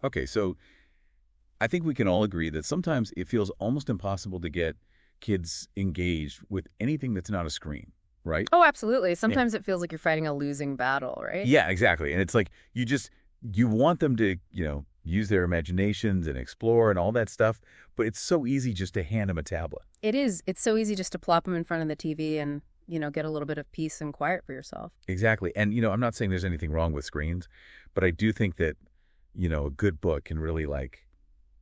Okay, so I think we can all agree that sometimes it feels almost impossible to get kids engaged with anything that's not a screen, right? Oh, absolutely. Yeah. Sometimes it feels like you're fighting a losing battle, right? Yeah, exactly. And it's like you want them to, use their imaginations and explore and all that stuff, but it's so easy just to hand them a tablet. It is. It's so easy just to plop them in front of the TV and, get a little bit of peace and quiet for yourself. Exactly. And, I'm not saying there's anything wrong with screens, but I do think that, a good book can really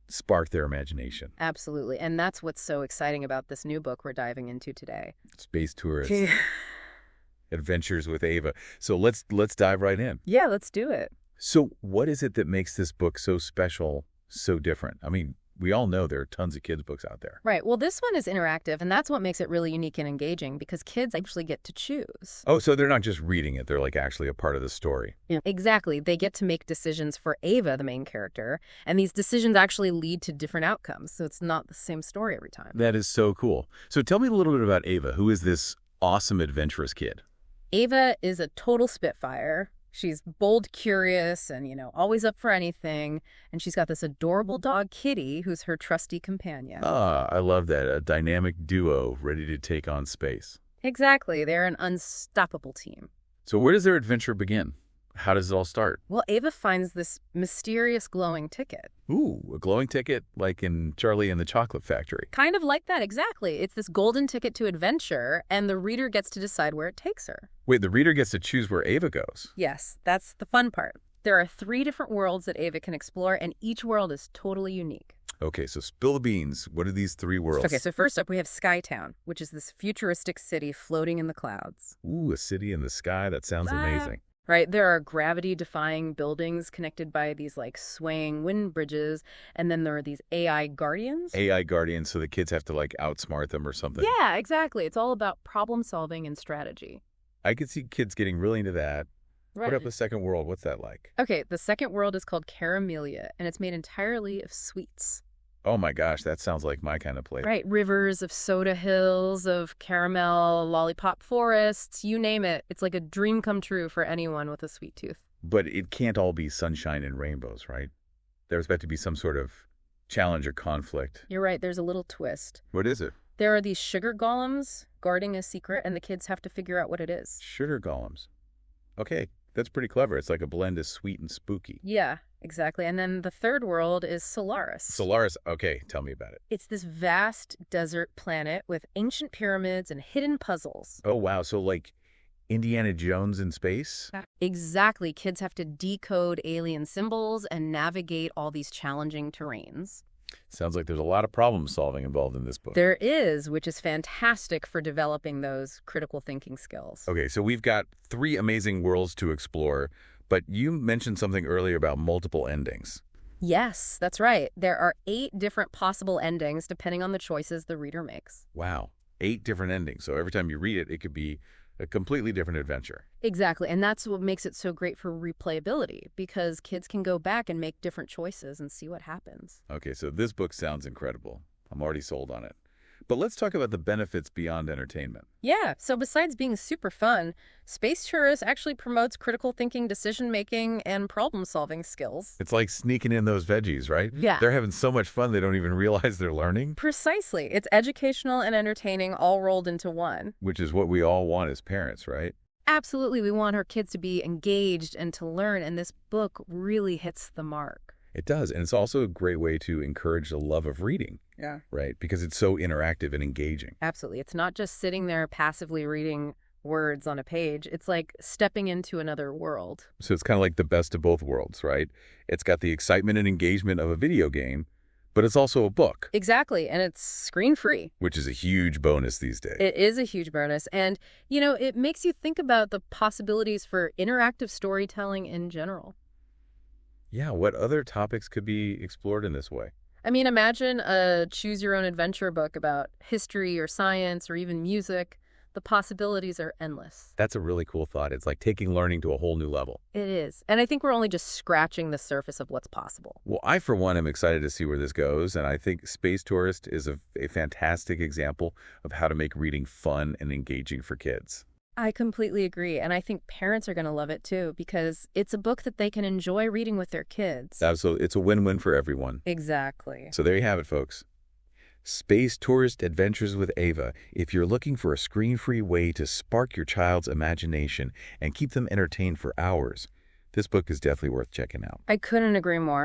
spark their imagination. Absolutely. And that's what's so exciting about this new book we're diving into today. Space Tourists, Adventures with Ava. So let's dive right in. Yeah, let's do it. So what is it that makes this book so special, so different? I mean, we all know there are tons of kids' books out there. Right. Well, this one is interactive, and that's what makes it really unique and engaging because kids actually get to choose. Oh, so they're not just reading it. They're actually a part of the story. Yeah. Exactly. They get to make decisions for Ava, the main character, and these decisions actually lead to different outcomes. So it's not the same story every time. That is so cool. So tell me a little bit about Ava. Who is this awesome, adventurous kid? Ava is a total spitfire. She's bold, curious, and, always up for anything. And she's got this adorable dog, Kitty, who's her trusty companion. Ah, I love that. A dynamic duo ready to take on space. Exactly. They're an unstoppable team. So where does their adventure begin? How does it all start? Well, Ava finds this mysterious glowing ticket. Ooh, a glowing ticket like in Charlie and the Chocolate Factory. Kind of like that, exactly. It's this golden ticket to adventure, and the reader gets to decide where it takes her. Wait, the reader gets to choose where Ava goes? Yes, that's the fun part. There are 3 different worlds that Ava can explore, and each world is totally unique. Okay, so spill the beans. What are these 3 worlds? Okay, so first up we have Skytown, which is this futuristic city floating in the clouds. Ooh, a city in the sky. That sounds amazing. Right, there are gravity-defying buildings connected by these swaying wind bridges, and then there are these AI guardians. AI guardians, so the kids have to outsmart them or something. Yeah, exactly. It's all about problem solving and strategy. I could see kids getting really into that. Right. What about the second world? What's that like? Okay, the second world is called Caramelia, and it's made entirely of sweets. Oh my gosh, that sounds like my kind of place. Right, rivers of soda hills, of caramel, lollipop forests, you name it. It's like a dream come true for anyone with a sweet tooth. But it can't all be sunshine and rainbows, right? There's about to be some sort of challenge or conflict. You're right, there's a little twist. What is it? There are these sugar golems guarding a secret, and the kids have to figure out what it is. Sugar golems. Okay, that's pretty clever. It's like a blend of sweet and spooky. Yeah, exactly. And then the third world is Solaris. Solaris, okay, tell me about it. It's this vast desert planet with ancient pyramids and hidden puzzles. Oh, wow. So like Indiana Jones in space? Exactly. Kids have to decode alien symbols and navigate all these challenging terrains. Sounds like there's a lot of problem solving involved in this book. There is, which is fantastic for developing those critical thinking skills. Okay, so we've got 3 amazing worlds to explore, but you mentioned something earlier about multiple endings. Yes, that's right. There are 8 different possible endings depending on the choices the reader makes. Wow, 8 different endings. So every time you read it, it could be a completely different adventure. Exactly, and that's what makes it so great for replayability, because kids can go back and make different choices and see what happens. Okay, so this book sounds incredible. I'm already sold on it. But let's talk about the benefits beyond entertainment. Yeah, so besides being super fun, Space Tourist actually promotes critical thinking, decision-making, and problem-solving skills. It's like sneaking in those veggies, right? Yeah. They're having so much fun they don't even realize they're learning. Precisely. It's educational and entertaining all rolled into one. Which is what we all want as parents, right? Absolutely. We want our kids to be engaged and to learn, and this book really hits the mark. It does. And it's also a great way to encourage the love of reading. Yeah. Right? Because it's so interactive and engaging. Absolutely. It's not just sitting there passively reading words on a page. It's like stepping into another world. So it's kind of like the best of both worlds, right? It's got the excitement and engagement of a video game, but it's also a book. Exactly. And it's screen-free. Which is a huge bonus these days. It is a huge bonus. And, it makes you think about the possibilities for interactive storytelling in general. Yeah, what other topics could be explored in this way? I mean, imagine a choose-your-own-adventure book about history or science or even music. The possibilities are endless. That's a really cool thought. It's like taking learning to a whole new level. It is. And I think we're only just scratching the surface of what's possible. Well, I, for one, am excited to see where this goes. And I think Space Tourist is a fantastic example of how to make reading fun and engaging for kids. I completely agree, and I think parents are going to love it too because it's a book that they can enjoy reading with their kids. Absolutely. It's a win-win for everyone. Exactly. So there you have it, folks. Space Tourist Adventures with Ava. If you're looking for a screen-free way to spark your child's imagination and keep them entertained for hours, this book is definitely worth checking out. I couldn't agree more.